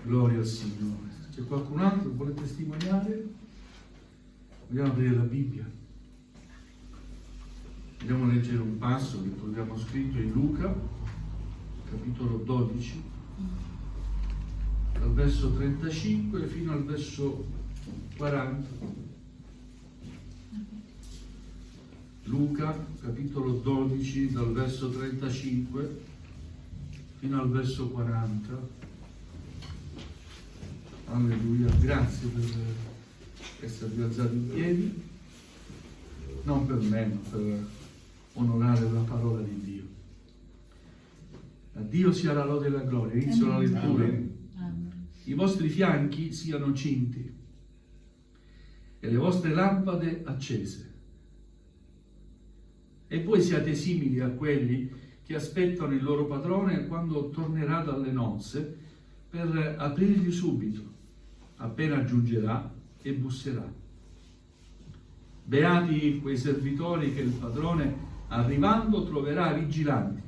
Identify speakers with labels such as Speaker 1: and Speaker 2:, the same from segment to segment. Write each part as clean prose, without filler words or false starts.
Speaker 1: Gloria al Signore. C'è qualcun altro che vuole testimoniare? Vogliamo aprire la Bibbia. Andiamo a leggere un passo che troviamo scritto in Luca, capitolo 12, dal verso 35 fino al verso 40. Luca, capitolo 12, dal verso 35 fino al verso 40. Alleluia, grazie per esservi alzati in piedi, non per me, ma per onorare la parola di Dio. A Dio sia la lode e la gloria. Inizio la lettura. I vostri fianchi siano cinti e le vostre lampade accese, e voi siate simili a quelli che aspettano il loro padrone quando tornerà dalle nozze, per aprirgli subito appena giungerà e busserà. Beati quei servitori che il padrone arrivando troverà vigilanti.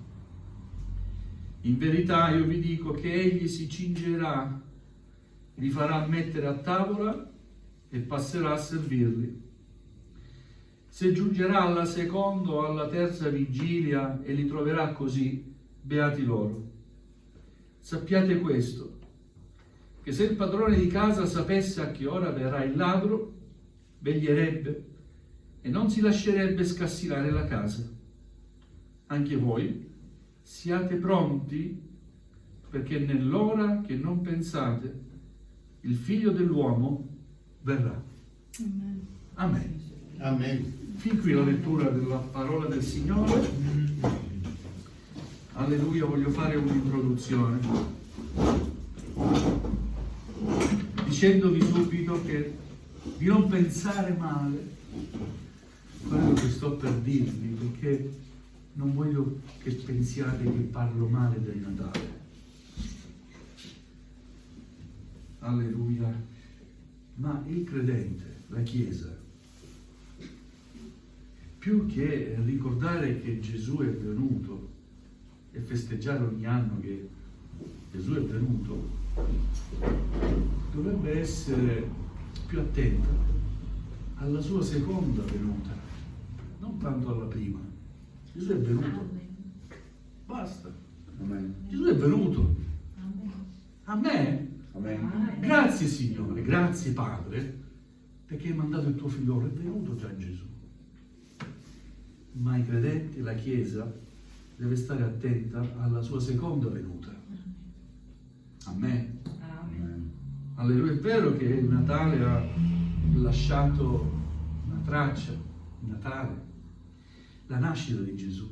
Speaker 1: In verità io vi dico che egli si cingerà, li farà mettere a tavola e passerà a servirli. Se giungerà alla seconda o alla terza vigilia e li troverà così, beati loro. Sappiate questo, che se il padrone di casa sapesse a che ora verrà il ladro, veglierebbe e non si lascerebbe scassinare la casa. Anche voi siate pronti, perché nell'ora che non pensate il Figlio dell'uomo verrà.
Speaker 2: Amen.
Speaker 1: Amen.
Speaker 3: Amen.
Speaker 1: Fin qui la lettura della parola del Signore. Alleluia, voglio fare un'introduzione dicendovi subito che di non pensare male quello che sto per dirvi, perché non voglio che pensiate che parlo male del Natale. Alleluia. Ma il credente, la Chiesa, più che ricordare che Gesù è venuto e festeggiare ogni anno che Gesù è venuto, dovrebbe essere più attenta alla sua seconda venuta, non tanto alla prima. Gesù è venuto. Basta.
Speaker 3: Amen.
Speaker 1: Gesù è venuto. A me?
Speaker 3: Amen.
Speaker 1: Grazie Signore, grazie Padre, perché hai mandato il tuo figliolo, è venuto già Gesù. Ma i credenti, la Chiesa, deve stare attenta alla sua seconda venuta. Amen.
Speaker 3: Amen.
Speaker 1: Alleluia. È vero che il Natale ha lasciato una traccia, il Natale, la nascita di Gesù,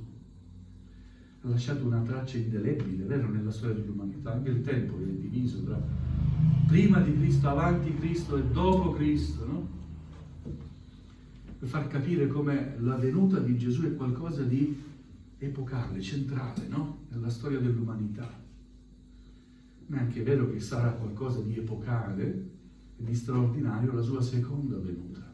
Speaker 1: ha lasciato una traccia indelebile, vero, nella storia dell'umanità. Anche il tempo è diviso tra prima di Cristo, avanti Cristo e dopo Cristo, no? Per far capire come la venuta di Gesù è qualcosa di epocale, centrale, no? Nella storia dell'umanità. Ma è anche vero che sarà qualcosa di epocale e di straordinario la sua seconda venuta.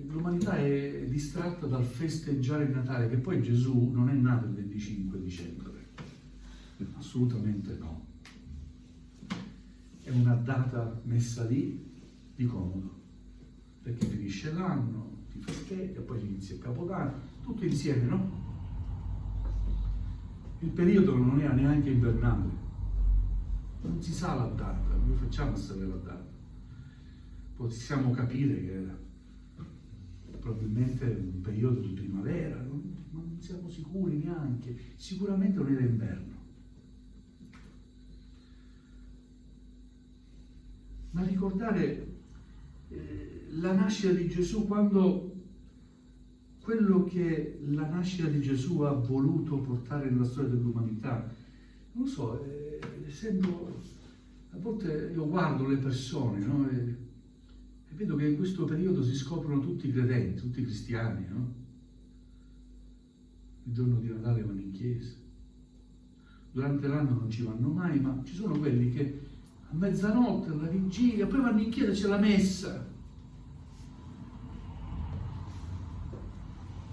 Speaker 1: L'umanità è distratta dal festeggiare il Natale, che poi Gesù non è nato il 25 dicembre, assolutamente no. È una data messa lì di comodo, perché finisce l'anno, ti festeggia, poi inizia il Capodanno, tutto insieme, no? Il periodo non era neanche invernale, non si sa la data, noi facciamo sapere la data. Possiamo capire che era probabilmente un periodo di primavera, non siamo sicuri neanche, sicuramente non era inverno. Ma ricordare la nascita di Gesù, quando quello che la nascita di Gesù ha voluto portare nella storia dell'umanità, non lo so, sento, a volte io guardo le persone, no? E vedo che in questo periodo si scoprono tutti i credenti, tutti i cristiani, no? Il giorno di Natale vanno in chiesa, durante l'anno non ci vanno mai, ma ci sono quelli che a mezzanotte, alla vigilia, poi vanno in chiesa, c'è la messa.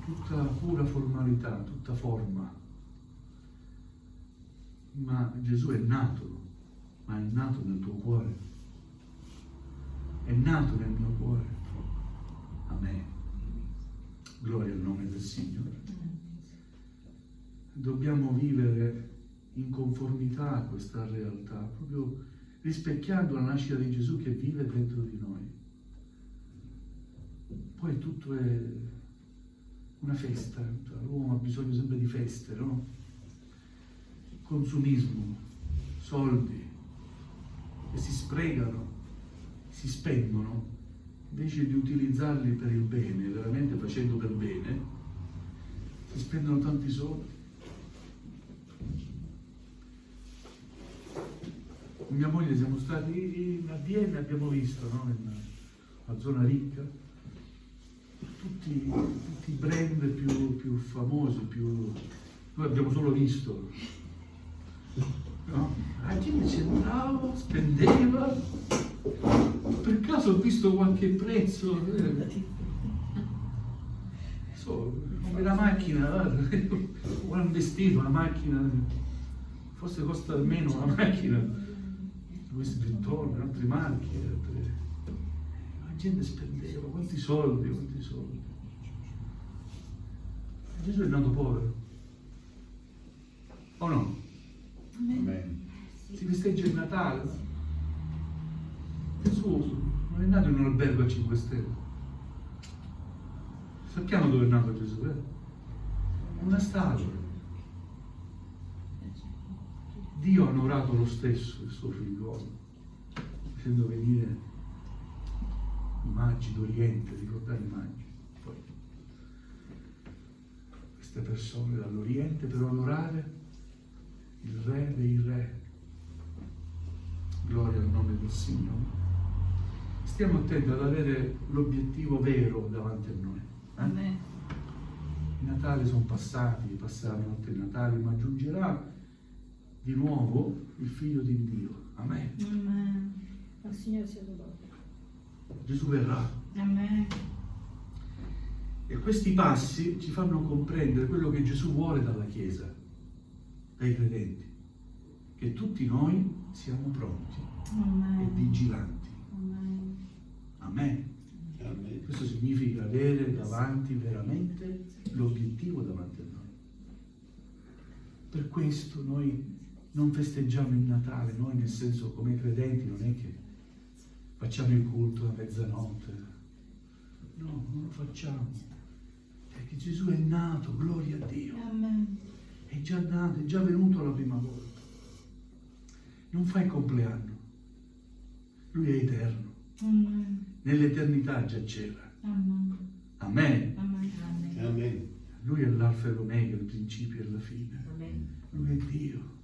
Speaker 1: Tutta pura formalità, tutta forma. Ma Gesù è nato, ma è nato nel tuo cuore. È nato nel mio cuore. Amen. Gloria al nome del Signore. Dobbiamo vivere in conformità a questa realtà, proprio rispecchiando la nascita di Gesù che vive dentro di noi. Poi tutto è una festa, l'uomo ha bisogno sempre di feste, no? Consumismo, soldi che si sprecano, si spendono, invece di utilizzarli per il bene, veramente facendo per bene, si spendono tanti soldi. Con mia moglie siamo stati a Vienna e abbiamo visto, no? Nella zona ricca, tutti i brand più famosi, noi abbiamo solo visto, no? La gente ci entrava, spendeva, per caso ho visto qualche prezzo, una macchina, guarda, un vestito, una macchina, forse costa meno una macchina, questi Vuitton, altri marchi, la gente spendeva, quanti soldi. Gesù è nato povero, o no?
Speaker 3: Amen.
Speaker 1: Si festeggia il Natale. Gesù non è nato in un albergo a 5 stelle. Sappiamo dove è nato Gesù, in una statua. Dio ha onorato lo stesso il suo figliuolo, facendo venire i magi d'Oriente, ricordate i magi, poi queste persone dall'Oriente per onorare il Re dei Re. Gloria al nome del Signore. Stiamo attenti ad avere l'obiettivo vero davanti a noi.
Speaker 2: Amen.
Speaker 1: I Natali sono passati, passerà la notte di Natale, ma giungerà di nuovo il Figlio di Dio. Amen.
Speaker 2: Amen. Il Signore sia lodato.
Speaker 1: Gesù verrà.
Speaker 2: Amen.
Speaker 1: E questi passi ci fanno comprendere quello che Gesù vuole dalla Chiesa, dai credenti, che tutti noi siamo pronti
Speaker 2: Amen.
Speaker 1: e vigilanti.
Speaker 2: Amen.
Speaker 1: Amen.
Speaker 3: Amen.
Speaker 1: Questo significa avere davanti veramente l'obiettivo davanti a noi. Per questo noi non festeggiamo il Natale, noi nel senso come credenti non è che facciamo il culto a mezzanotte, no, non lo facciamo, perché Gesù è nato, gloria a Dio,
Speaker 2: Amen.
Speaker 1: è già nato, è già venuto la prima volta. Non fa il compleanno, Lui è eterno,
Speaker 2: Amen.
Speaker 1: nell'eternità già c'era.
Speaker 2: Amen.
Speaker 1: Amen.
Speaker 2: Amen.
Speaker 3: Amen.
Speaker 1: Lui è l'alfa e l'omega, il principio e la fine.
Speaker 2: Amen.
Speaker 1: Lui è Dio.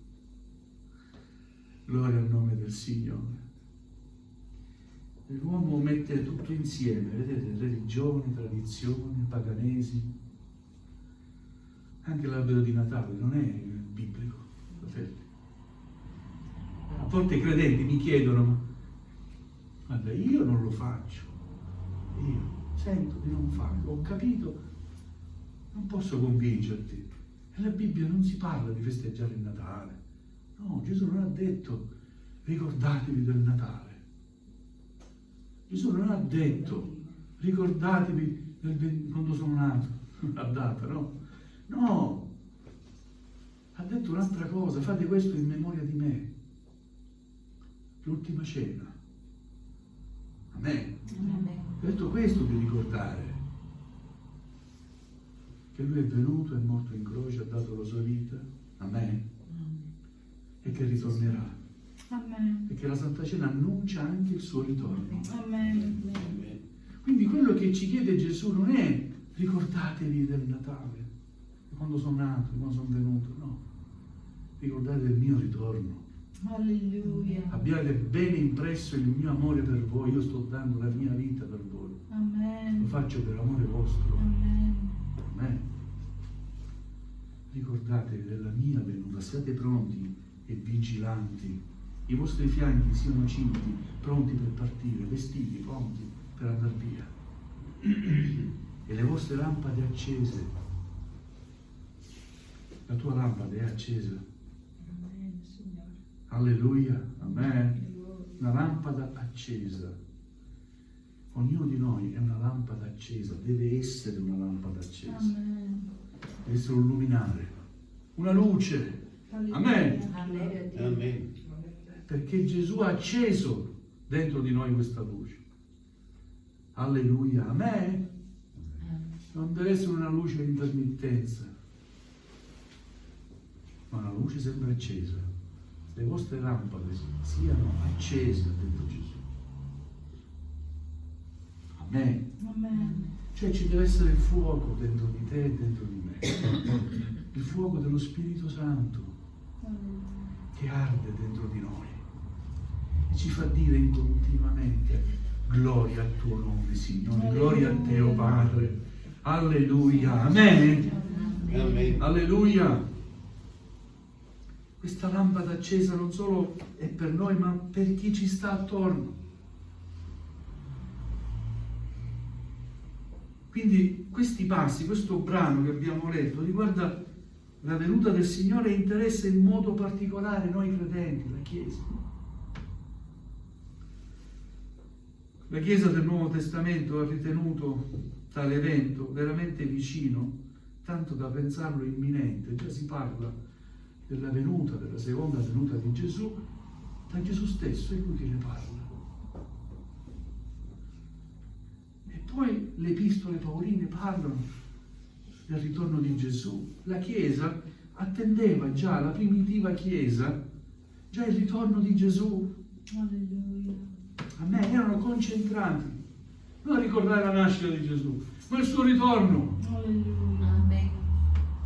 Speaker 1: Gloria al nome del Signore. L'uomo mette tutto insieme, vedete, religione, tradizioni, paganesimo. Anche l'albero di Natale non è biblico, fratelli. A volte i credenti mi chiedono, guarda, io non lo faccio, io sento di non farlo, ho capito, non posso convincerti. Nella Bibbia non si parla di festeggiare il Natale. No, Gesù non ha detto ricordatevi del Natale. Gesù non ha detto ricordatevi quando sono nato, la data, no? No, ha detto un'altra cosa, fate questo in memoria di me. L'ultima cena. Amen.
Speaker 2: Amen.
Speaker 1: Ha detto questo di ricordare, che Lui è venuto, è morto in croce, ha dato la sua vita. Amen. E che ritornerà.
Speaker 2: Amen.
Speaker 1: E che la Santa Cena annuncia anche il suo ritorno.
Speaker 2: Amen.
Speaker 3: Amen.
Speaker 1: Quindi quello che ci chiede Gesù non è ricordatevi del Natale, quando sono nato, quando sono venuto, no. Ricordate del mio ritorno.
Speaker 2: Alleluia.
Speaker 1: Abbiate bene impresso il mio amore per voi, io sto dando la mia vita per voi. Lo
Speaker 2: Amen.
Speaker 1: faccio per amore vostro.
Speaker 2: Amen.
Speaker 1: Amen. Ricordatevi della mia venuta, siate pronti e vigilanti. I vostri fianchi siano cinti, pronti per partire, vestiti, pronti per andare via. E le vostre lampade accese. La tua lampada è accesa.
Speaker 2: Signore.
Speaker 1: Alleluia, amen. Una lampada accesa. Ognuno di noi è una lampada accesa, deve essere una lampada accesa.
Speaker 2: Amen.
Speaker 1: Deve essere un luminare, una luce. Amen.
Speaker 3: Amen.
Speaker 1: Perché Gesù ha acceso dentro di noi questa luce. Alleluia, amen. Non deve essere una luce in intermittenza, ma una luce sempre accesa. Le vostre lampade siano accese dentro Gesù. Amen.
Speaker 2: Amen.
Speaker 1: Cioè ci deve essere il fuoco dentro di te e dentro di me. Il fuoco dello Spirito Santo che arde dentro di noi e ci fa dire continuamente: gloria al tuo nome, Signore, gloria a te, o Padre. Alleluia, amen.
Speaker 3: Amen.
Speaker 1: Alleluia. Questa lampada accesa non solo è per noi, ma per chi ci sta attorno. Quindi questi passi, questo brano che abbiamo letto riguarda la venuta del Signore e interessa in modo particolare noi credenti, la Chiesa. La Chiesa del Nuovo Testamento ha ritenuto tale evento veramente vicino, tanto da pensarlo imminente. Già si parla della venuta, della seconda venuta di Gesù, da Gesù stesso, è lui che ne parla. E poi le epistole pauline parlano del ritorno di Gesù. La Chiesa attendeva già, la primitiva Chiesa, già il ritorno di Gesù.
Speaker 2: Alleluia.
Speaker 1: Amen, erano concentrati non a ricordare la nascita di Gesù, ma il suo ritorno.
Speaker 2: Alleluia.
Speaker 4: Amen.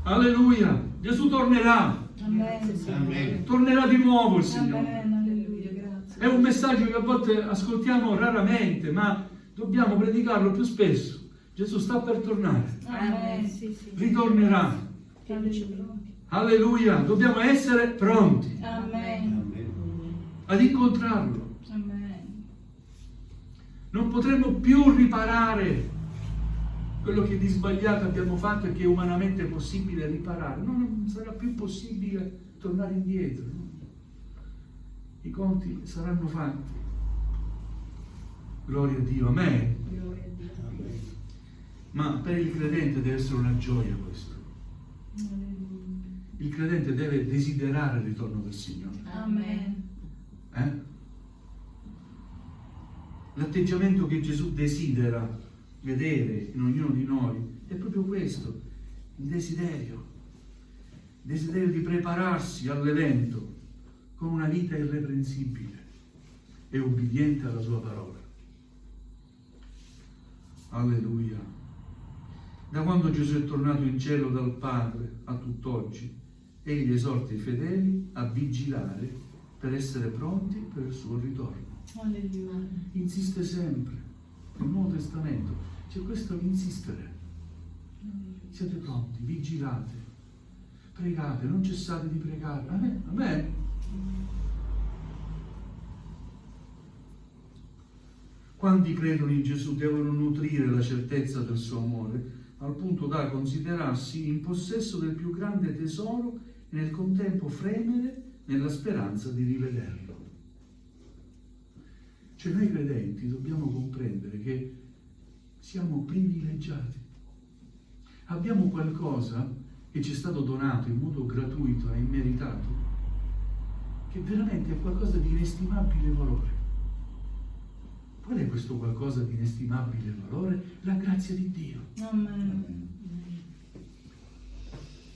Speaker 1: Alleluia, Gesù tornerà.
Speaker 2: Amen.
Speaker 3: Amen.
Speaker 1: Tornerà di nuovo il Signore.
Speaker 2: Amen. Alleluia. Grazie.
Speaker 1: È un messaggio che a volte ascoltiamo raramente, ma dobbiamo predicarlo più spesso. Gesù sta per tornare,
Speaker 2: Amen.
Speaker 4: Sì, sì.
Speaker 1: ritornerà.
Speaker 2: Alleluia.
Speaker 1: Alleluia, dobbiamo essere pronti
Speaker 2: Amen.
Speaker 3: Amen.
Speaker 1: ad incontrarlo.
Speaker 2: Amen.
Speaker 1: Non potremo più riparare quello che di sbagliato abbiamo fatto e che è umanamente possibile riparare. Non sarà più possibile tornare indietro. No? I conti saranno fatti. Gloria a Dio, amen.
Speaker 4: Gloria a Dio.
Speaker 3: Amen.
Speaker 1: Ma per il credente deve essere una gioia questo.
Speaker 2: Alleluia.
Speaker 1: Il credente deve desiderare il ritorno del Signore.
Speaker 2: Amen.
Speaker 1: L'atteggiamento che Gesù desidera vedere in ognuno di noi è proprio questo, il desiderio di prepararsi all'evento con una vita irreprensibile e ubbidiente alla sua parola. Alleluia. Da quando Gesù è tornato in cielo dal Padre a tutt'oggi, egli esorta i fedeli a vigilare per essere pronti per il suo ritorno.
Speaker 2: Alleluia.
Speaker 1: Insiste sempre. Nel Nuovo Testamento c'è questo insistere. Siete pronti, vigilate, pregate, non cessate di pregare. Amen. Amen. Quanti credono in Gesù devono nutrire la certezza del suo amore al punto da considerarsi in possesso del più grande tesoro e nel contempo fremere nella speranza di rivederlo. Cioè noi credenti dobbiamo comprendere che siamo privilegiati. Abbiamo qualcosa che ci è stato donato in modo gratuito e immeritato, che veramente è qualcosa di inestimabile valore. Qual è questo qualcosa di inestimabile valore? La grazia di Dio.
Speaker 2: Amen.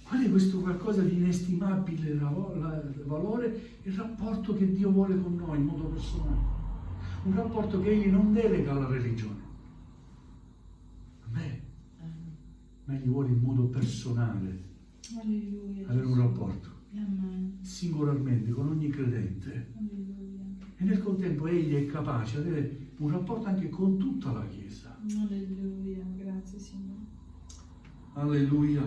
Speaker 1: Qual è questo qualcosa di inestimabile valore? Il rapporto che Dio vuole con noi in modo personale. Un rapporto che Egli non delega alla religione. A me. Ma Egli vuole in modo personale
Speaker 2: Alleluia.
Speaker 1: avere un rapporto,
Speaker 2: Amen.
Speaker 1: singolarmente, con ogni credente.
Speaker 2: Alleluia.
Speaker 1: E nel contempo Egli è capace di avere un rapporto anche con tutta la Chiesa.
Speaker 2: Alleluia. Grazie Signore.
Speaker 1: Alleluia.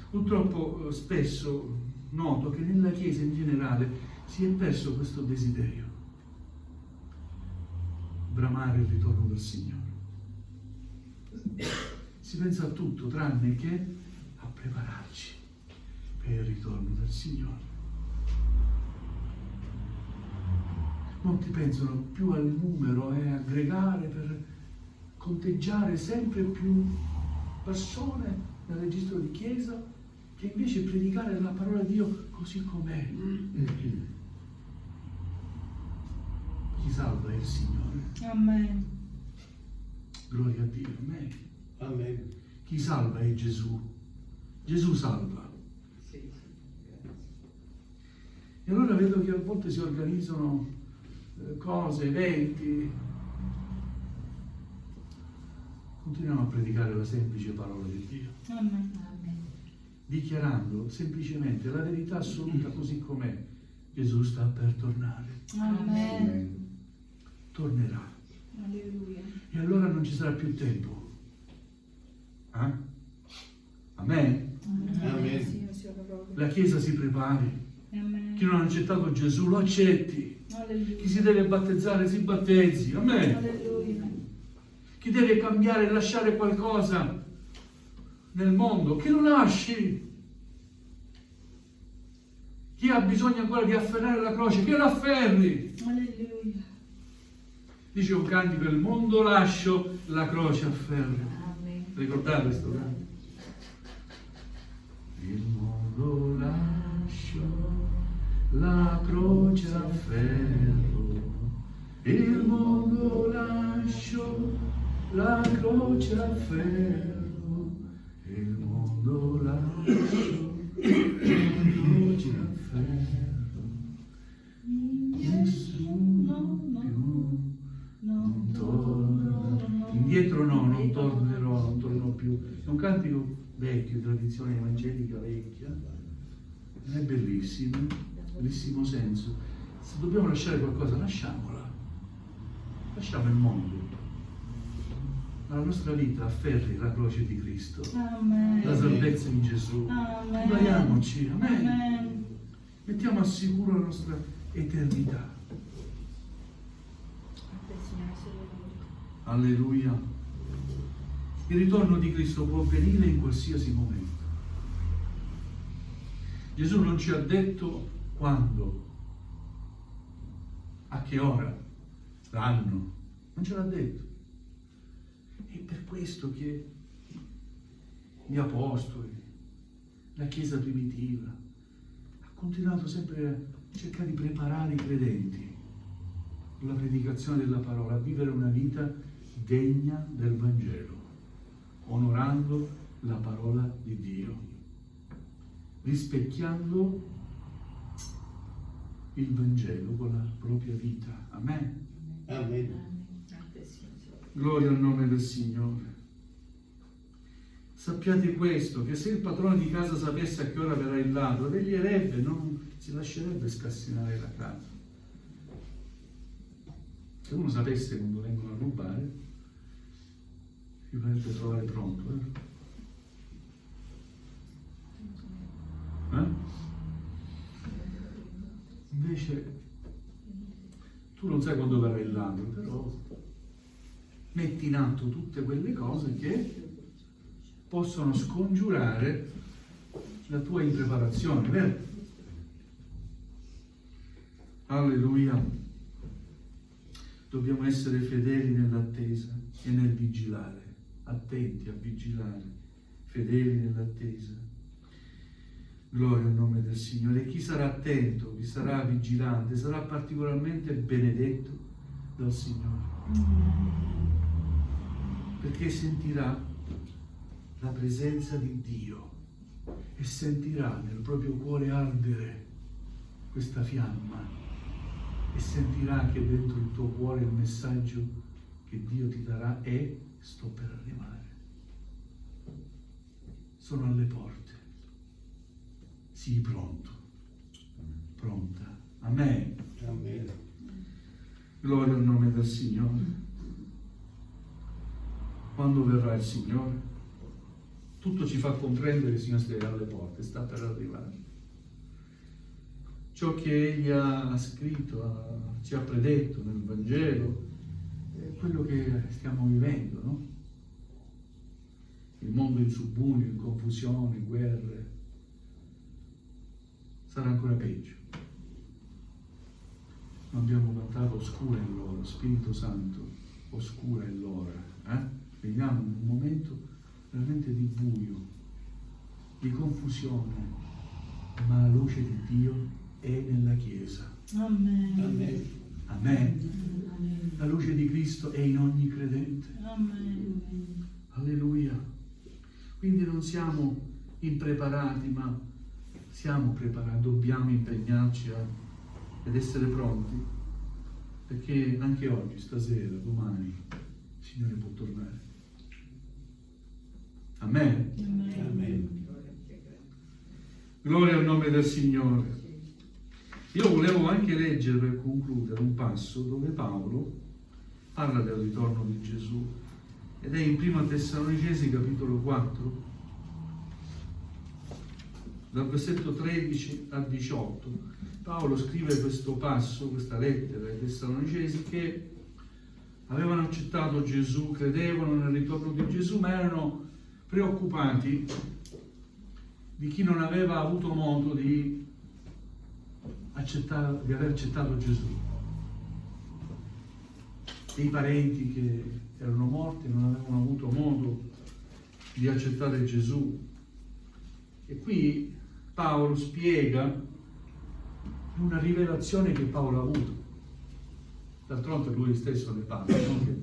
Speaker 1: Purtroppo spesso noto che nella Chiesa in generale si è perso questo desiderio. Bramare il ritorno del Signore. Si pensa a tutto tranne che a prepararci per il ritorno del Signore. Molti pensano più al numero e aggregare per conteggiare sempre più persone nel registro di chiesa, che invece predicare la parola di Dio così com'è. Chi salva è il Signore.
Speaker 2: Amen.
Speaker 1: Gloria a Dio. Amen.
Speaker 3: Amen.
Speaker 1: Chi salva è Gesù. Gesù salva. E allora vedo che a volte si organizzano cose, eventi. Continuiamo a predicare la semplice parola di Dio,
Speaker 2: Amen.
Speaker 1: dichiarando semplicemente la verità assoluta così com'è. Gesù sta per tornare.
Speaker 2: Amen.
Speaker 1: Tornerà.
Speaker 2: Alleluia.
Speaker 1: E allora non ci sarà più tempo. Amen?
Speaker 3: Amen.
Speaker 2: Signore sia lodato.
Speaker 1: La Chiesa si prepari.
Speaker 2: Amen.
Speaker 1: Chi non ha accettato Gesù lo accetti.
Speaker 2: Alleluia.
Speaker 1: Chi si deve battezzare si battezzi. Amen.
Speaker 2: Alleluia.
Speaker 1: Chi deve cambiare e lasciare qualcosa nel mondo, che lo lasci. Chi ha bisogno ancora di afferrare la croce, che la afferri.
Speaker 2: Alleluia.
Speaker 1: Dice un cantico: il mondo lascio, la croce afferri.
Speaker 2: Amen.
Speaker 1: Ricordate questo canto? Il mondo lascio, la croce afferro. Il mondo lascio, la croce afferro. Il mondo lascio, la croce afferro. Nessuno più non torna. Indietro no, non tornerò, non tornerò più. È un cantico vecchio, tradizione evangelica vecchia. È bellissimo, bellissimo senso. Se dobbiamo lasciare qualcosa, lasciamola. Lasciamo il mondo. La nostra vita afferri la croce di Cristo,
Speaker 2: Amen.
Speaker 1: la salvezza in Gesù.
Speaker 2: Amen.
Speaker 1: Prepariamoci, amen.
Speaker 2: Amen.
Speaker 1: Mettiamo al sicuro la nostra eternità.
Speaker 2: A te, Signore sia lodato.
Speaker 1: Alleluia. Il ritorno di Cristo può avvenire in qualsiasi momento. Gesù non ci ha detto quando, a che ora, l'anno, non ce l'ha detto. È per questo che gli apostoli, la Chiesa primitiva, ha continuato sempre a cercare di preparare i credenti con la predicazione della parola, a vivere una vita degna del Vangelo, onorando la parola di Dio, rispecchiando il Vangelo con la propria vita. Amen.
Speaker 3: Amen.
Speaker 2: A te, Signore sia lodato.
Speaker 1: Gloria al nome del Signore. Sappiate questo, che se il padrone di casa sapesse a che ora verrà il ladro, veglierebbe, non si lascerebbe scassinare la casa. Se uno sapesse quando vengono a rubare, si potrebbe trovare pronto. Invece tu non sai quando verrà il ladro, però metti in atto tutte quelle cose che possono scongiurare la tua impreparazione, vero? Alleluia. Dobbiamo essere fedeli nell'attesa e nel vigilare, attenti a vigilare, fedeli nell'attesa. Gloria al nome del Signore. E chi sarà attento, chi sarà vigilante, sarà particolarmente benedetto dal Signore, perché sentirà la presenza di Dio e sentirà nel proprio cuore ardere questa fiamma e sentirà che dentro il tuo cuore il messaggio che Dio ti darà è: sto per arrivare, sono alle porte, sii pronto, pronta. Amen.
Speaker 3: Amen.
Speaker 1: Gloria al nome del Signore. Quando verrà il Signore? Tutto ci fa comprendere che il Signore sta alle porte, sta per arrivare. Ciò che Egli ha scritto, ci ha predetto nel Vangelo, è quello che stiamo vivendo, no? Il mondo in subbuglio, in confusione, in guerre. Sarà ancora peggio. abbiamo cantato oscura è l'ora, Spirito Santo, oscura è l'ora. Veniamo in un momento veramente di buio, di confusione, ma la luce di Dio è nella Chiesa.
Speaker 2: Amen.
Speaker 3: Amen.
Speaker 1: Amen. La luce di Cristo è in ogni credente.
Speaker 2: Amen.
Speaker 1: Alleluia. Quindi non siamo impreparati, ma siamo preparati, dobbiamo impegnarci ed essere pronti, perché anche oggi, stasera, domani, il Signore può tornare. Amen.
Speaker 3: Amen.
Speaker 1: Gloria al nome del Signore. Io volevo anche leggere per concludere un passo dove Paolo parla del ritorno di Gesù ed è in 1 Tessalonicesi capitolo 4 dal versetto 13 al 18. Paolo scrive questo passo, questa lettera ai Tessalonicesi che avevano accettato Gesù, credevano nel ritorno di Gesù, ma erano preoccupati di chi non aveva avuto modo di aver accettato Gesù, dei parenti che erano morti e non avevano avuto modo di accettare Gesù. E qui Paolo spiega una rivelazione che Paolo ha avuto. D'altronde lui stesso ne parla, no? Che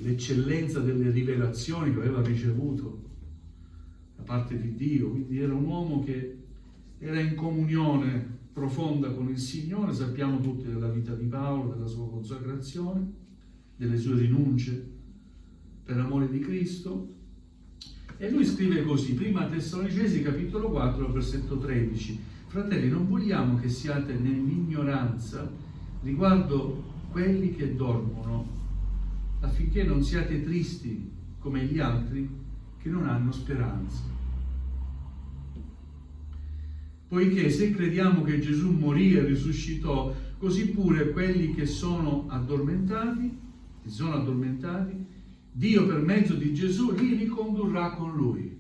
Speaker 1: l'eccellenza delle rivelazioni che aveva ricevuto da parte di Dio. Quindi era un uomo che era in comunione profonda con il Signore. Sappiamo tutti della vita di Paolo, della sua consacrazione, delle sue rinunce per amore di Cristo. E lui scrive così, 1 Tessalonicesi capitolo 4 versetto 13: fratelli, non vogliamo che siate nell'ignoranza riguardo quelli che dormono, affinché non siate tristi come gli altri che non hanno speranza. Poiché se crediamo che Gesù morì e risuscitò, così pure quelli che sono addormentati, Dio per mezzo di Gesù li ricondurrà con Lui.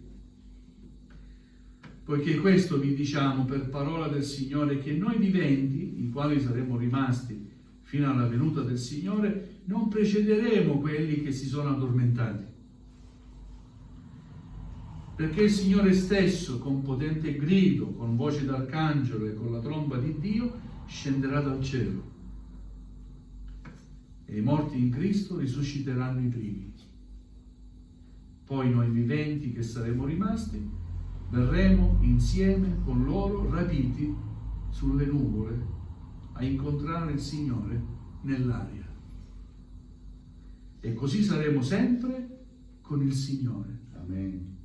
Speaker 1: Poiché questo vi diciamo per parola del Signore, che noi viventi, i quali saremo rimasti fino alla venuta del Signore, non precederemo quelli che si sono addormentati. Perché il Signore stesso, con potente grido, con voce d'arcangelo e con la tromba di Dio, scenderà dal cielo. E i morti in Cristo risusciteranno i primi. Poi noi viventi che saremo rimasti, verremo insieme con loro rapiti sulle nuvole a incontrare il Signore nell'aria. E così saremo sempre con il Signore. Amen.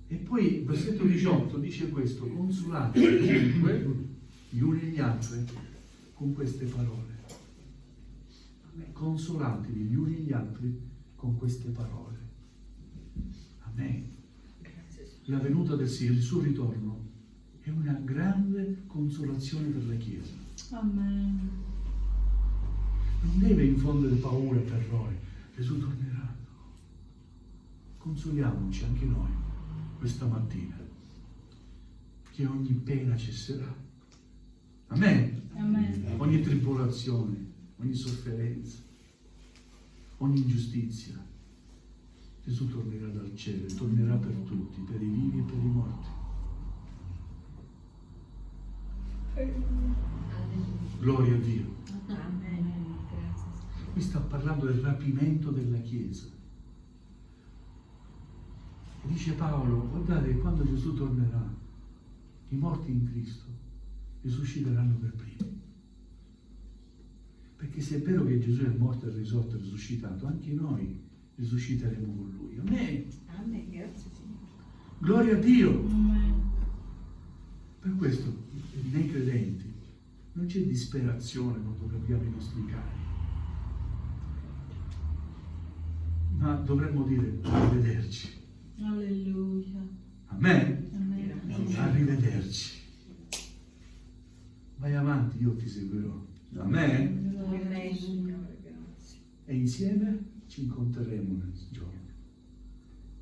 Speaker 1: E poi il versetto 18 dice questo: consolate dunque gli uni gli altri con queste parole. Consolatevi gli uni gli altri con queste parole. Amen. La venuta del Signore, il suo ritorno, è una grande consolazione per la Chiesa.
Speaker 2: Amen.
Speaker 1: Non deve infondere paura e terrore. Gesù tornerà. Consoliamoci anche noi questa mattina, che ogni pena cesserà. Amen.
Speaker 2: Amen.
Speaker 1: Ogni tribolazione, ogni sofferenza, ogni ingiustizia. Gesù tornerà dal cielo, tornerà per tutti, per i vivi e per i morti. Gloria a Dio.
Speaker 2: Amen. Grazie.
Speaker 1: Qui sta parlando del rapimento della Chiesa. E dice Paolo, guardate, quando Gesù tornerà, i morti in Cristo risusciteranno per primi. Perché se è vero che Gesù è morto e risorto e risuscitato, anche noi risusciteremo con Lui. Amen.
Speaker 2: Amen. Grazie Signore.
Speaker 1: Gloria a Dio.
Speaker 2: Amen.
Speaker 1: Per questo nei credenti non c'è disperazione quando perdiamo i nostri cari, ma dovremmo dire arrivederci.
Speaker 2: Alleluia.
Speaker 1: Amen.
Speaker 2: Amen.
Speaker 1: Arrivederci. Vai avanti, io ti seguirò. Amen.
Speaker 2: Amen, Signore, grazie.
Speaker 1: E insieme ci incontreremo nel giorno.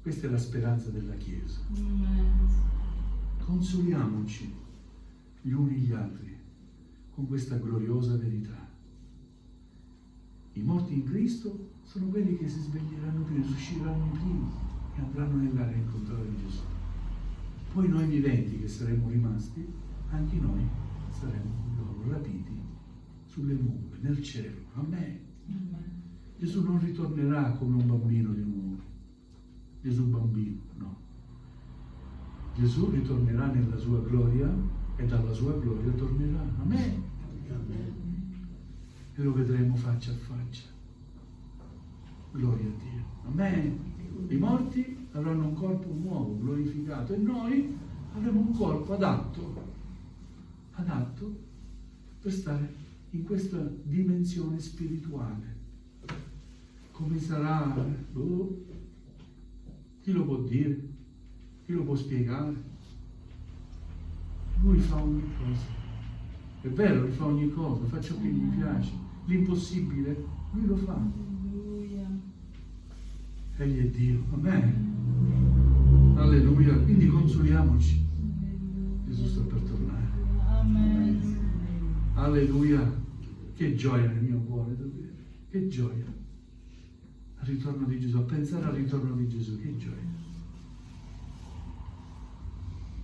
Speaker 1: Questa è la speranza della Chiesa.
Speaker 2: Amen.
Speaker 1: Consoliamoci gli uni gli altri con questa gloriosa verità. I morti in Cristo sono quelli che si sveglieranno prima, risusciranno prima e andranno nell'aria a incontrare Gesù. Poi noi viventi che saremo rimasti, anche noi saremo loro rapiti sulle nuvole, nel cielo. Amen. Gesù non ritornerà come un bambino di nuovo. Gesù bambino, no. Gesù ritornerà nella sua gloria e dalla sua gloria tornerà. Amen.
Speaker 3: Amen.
Speaker 1: E lo vedremo faccia a faccia. Gloria a Dio. Amen. I morti avranno un corpo nuovo, glorificato, e noi avremo un corpo adatto per stare in questa dimensione spirituale. Come sarà? Chi lo può dire? Chi lo può spiegare? Lui fa ogni cosa. È vero, lui fa ogni cosa, fa ciò che gli piace. L'impossibile, lui lo fa.
Speaker 2: Alleluia.
Speaker 1: Egli è Dio. Amen. Alleluia. Quindi consoliamoci. Gesù sta per tornare.
Speaker 2: Amen.
Speaker 1: Alleluia. Che gioia nel mio cuore, davvero. Che gioia. Al ritorno di Gesù. A pensare al ritorno di Gesù. Che gioia.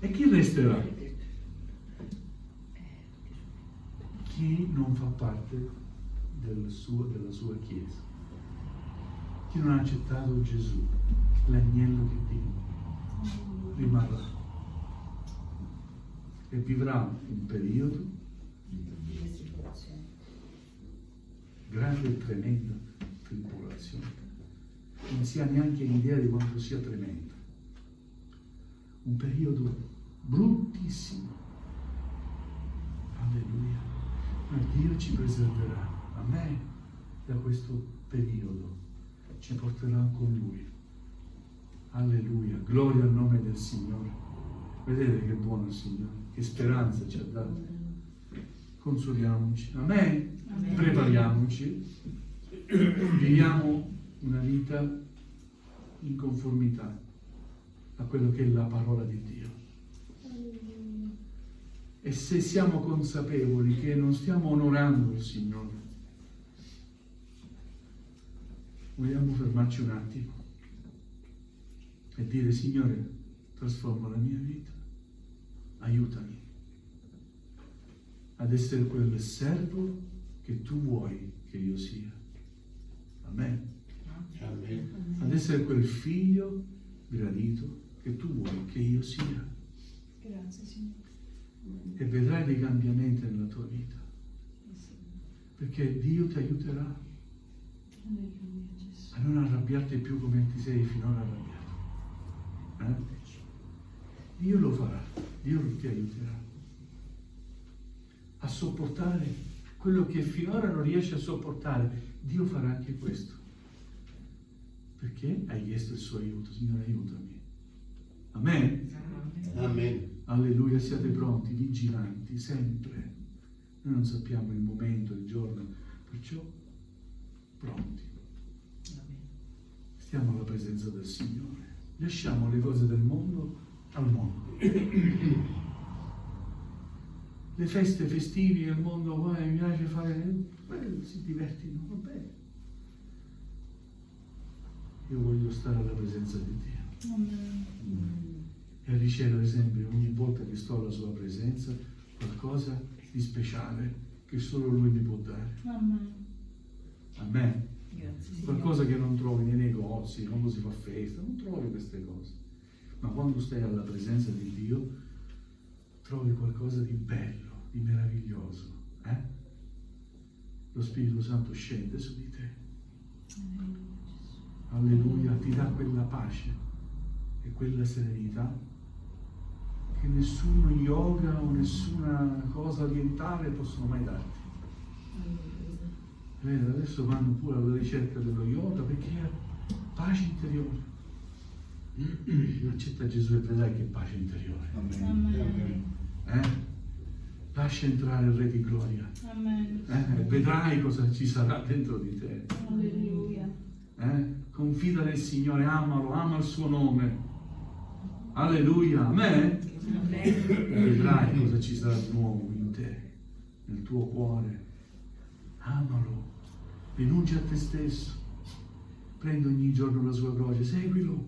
Speaker 1: E chi resterà? Chi non fa parte della sua Chiesa. Chi non ha accettato Gesù, l'agnello che Dio, rimarrà e vivrà un periodo grande e tremenda tribolazione. Non si ha neanche idea di quanto sia tremendo. Un periodo bruttissimo. Alleluia. Ma Dio ci preserverà. Amen. Da questo periodo ci porterà con Lui. Alleluia. Gloria al nome del Signore. Vedete che buono il Signore, che speranza ci ha dato. Consoliamoci. Amen.
Speaker 2: Amen.
Speaker 1: Prepariamoci. Viviamo una vita in conformità a quello che è la parola di Dio. E se siamo consapevoli che non stiamo onorando il Signore, vogliamo fermarci un attimo e dire: Signore, trasforma la mia vita, aiutami ad essere quel servo che tu vuoi che io sia. Amen.
Speaker 3: Amen.
Speaker 1: Ad essere quel figlio gradito che tu vuoi che io sia.
Speaker 2: Grazie, Signore.
Speaker 1: E vedrai dei cambiamenti nella tua vita, perché Dio ti aiuterà
Speaker 2: Alleluia, Gesù.
Speaker 1: a non arrabbiarti più come ti sei finora arrabbiato. Dio lo farà, Dio ti aiuterà a sopportare quello che finora non riesci a sopportare. Dio farà anche questo, perché hai chiesto il suo aiuto. Signore, aiutami. Amen.
Speaker 3: Amen.
Speaker 1: Alleluia, siate pronti, vigilanti, sempre. Noi non sappiamo il momento, il giorno, perciò pronti. Stiamo alla presenza del Signore. Lasciamo le cose del mondo al mondo. Le feste festivi del mondo, poi mi piace fare, si divertino, va bene. Io voglio stare alla presenza di Dio.
Speaker 2: Amen.
Speaker 1: E ricevere sempre, ogni volta che sto alla sua presenza, qualcosa di speciale che solo Lui mi può dare.
Speaker 2: Amen.
Speaker 1: Amen.
Speaker 2: Grazie, Signore.
Speaker 1: Qualcosa che non trovi nei negozi, quando si fa festa, non trovi queste cose. Ma quando stai alla presenza di Dio, trovi qualcosa di bello, di meraviglioso. Lo Spirito Santo scende su di te. Alleluia, ti dà quella pace e quella serenità che nessuno yoga o nessuna cosa orientale possono mai darti. Vedi, adesso vanno pure alla ricerca dello yoga perché è pace interiore. Accetta Gesù e vedrai che pace interiore.
Speaker 2: Amen.
Speaker 1: Lascia entrare il Re di Gloria.
Speaker 2: Amen.
Speaker 1: Vedrai cosa ci sarà dentro di te.
Speaker 2: Alleluia.
Speaker 1: Confida nel Signore, amalo, ama il suo nome. Alleluia. Amen.
Speaker 2: Amen.
Speaker 1: Vedrai cosa ci sarà di nuovo in te. nel tuo cuore. Amalo, rinuncia a te stesso, prendi ogni giorno la sua croce, seguilo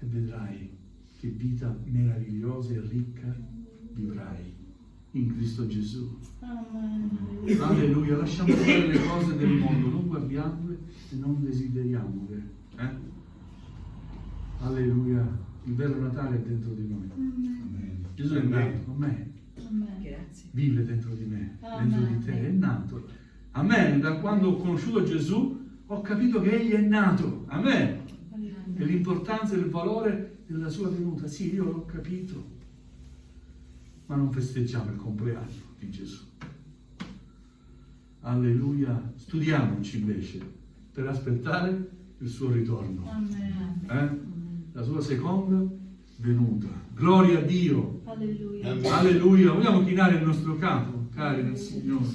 Speaker 1: e vedrai che vita meravigliosa e ricca vivrai in Cristo Gesù.
Speaker 2: Amen.
Speaker 1: Alleluia, lasciamo fare le cose del mondo, non guardiamole e non desideriamole. Alleluia, il vero Natale è dentro di noi.
Speaker 2: Amen.
Speaker 1: Gesù è nato, amen.
Speaker 2: Amen.
Speaker 4: Grazie.
Speaker 1: Vive dentro di me,
Speaker 2: Amen.
Speaker 1: dentro di te, è nato. Amen. Da quando ho conosciuto Gesù ho capito che Egli è nato. Amen. E l'importanza e il valore della sua venuta. Sì, io l'ho capito. Ma non festeggiamo il compleanno di Gesù. Alleluia. Studiamoci invece per aspettare il suo ritorno.
Speaker 2: Amen.
Speaker 1: La sua seconda venuta. Gloria a Dio.
Speaker 2: Alleluia.
Speaker 3: Amen.
Speaker 1: Alleluia. Vogliamo chinare il nostro capo, cari nel Signore.